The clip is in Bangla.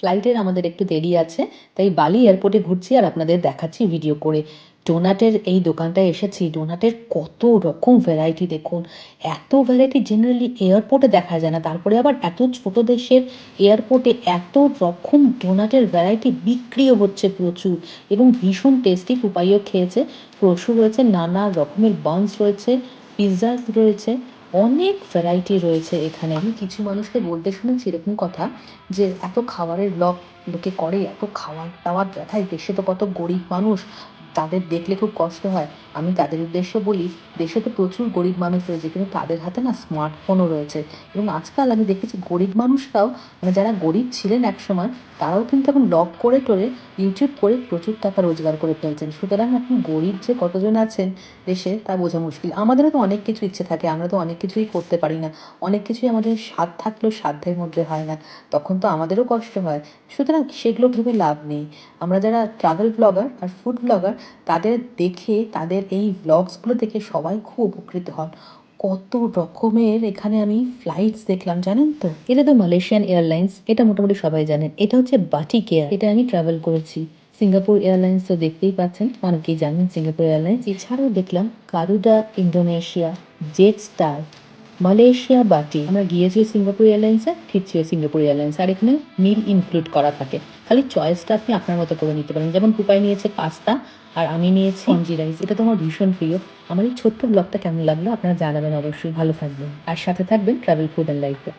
ফ্লাইটের আমাদের একটু দেরি আছে, তাই বালি এয়ারপোর্টে ঘুরছি আর আপনাদের দেখাচ্ছি ভিডিও করে। ডোনাটের এই দোকানটায় এসেছি। ডোনাটের কত রকম ভ্যারাইটি দেখুন। এত ভ্যারাইটি জেনারেলি এয়ারপোর্টে দেখা যায় না, তারপরে আবার এত ছোট দেশের এয়ারপোর্টে এত রকম ডোনাটের ভ্যারাইটি বিক্রিও হচ্ছে প্রচুর, এবং ভীষণ টেস্টি। ফুপাইও খেয়েছে। প্রচুর রয়েছে, নানা রকমের বানস রয়েছে, পিৎজা রয়েছে, অনেক ভ্যারাইটি রয়েছে এখানে। আমি কিছু মানুষকে বলতে শুনেছি এরকম কথা, যে এত খাবারের ব্লগ লোকে করে, এত খাবার দাবার দেখায়, দেশে তো কত গরিব মানুষ, তাদের দেখলে খুব কষ্ট হয়। আমি তাদের উদ্দেশ্যে বলি, দেশে তো প্রচুর গরিব মানুষ রয়েছে, কিন্তু তাদের হাতে না স্মার্টফোনও রয়েছে। এবং আজকাল আমি দেখেছি গরিব মানুষরাও, মানে যারা গরিব ছিলেন একসময়, তারাও কিন্তু এখন ব্লগ করে টোরে ইউটিউব করে প্রচুর টাকা রোজগার করে ফেলছেন। সুতরাং এখন গরিব যে কতজন আছেন দেশে তা বোঝা মুশকিল। আমাদেরও তো অনেক কিছু ইচ্ছে থাকে, আমরা তো অনেক কিছুই করতে পারি না, অনেক কিছুই আমাদের সাধ্য থাকলেও সাধ্যের মধ্যে হয় না, তখন তো আমাদেরও কষ্ট হয়। সুতরাং সেগুলো ভেবে লাভ নেই। আমরা যারা ট্রাভেল ব্লগার আর ফুড ব্লগার, তাদের দেখে, তাদের এই ব্লগসগুলো দেখে সবাই খুব উপকৃত হন। কত রকমের এখানে আমি ফ্লাইটস দেখলাম, জানেন তো? এটা তো মালয়েশিয়ান এয়ারলাইন্স, এটা মোটামুটি সবাই জানেন। এটা হচ্ছে বাটিক এয়ার, এটা আমি ট্রাভেল করেছি। সিঙ্গাপুর এয়ারলাইন্স তো দেখতেই পাচ্ছেন, অনেকেই জানেন সিঙ্গাপুর এয়ারলাইন্স। এছাড়াও দেখলাম Garuda Indonesia, jet star, Malaysia বাটি। আমরা গিয়েছি সিঙ্গাপুর এয়ারলাইন্সে, ফিরছি সিঙ্গাপুর এয়ারলাইন্স। আর এখানে মিল ইনক্লুড করা থাকে, খালি চয়েসটা আপনি আপনার মতো করে নিতে পারেন। যেমন পুপাই নিয়েছে পাস্তা, আর আমি নিয়েছি কঞ্জি রাইস। এটা তো আমার ভীষণ প্রিয়। আমার এই ছোট্ট ব্লগটা কেমন লাগলো আপনারা জানাবেন অবশ্যই। ভালো থাকবেন আর সাথে থাকবেন ট্রাভেল ফুড অ্যান্ড লাইফে।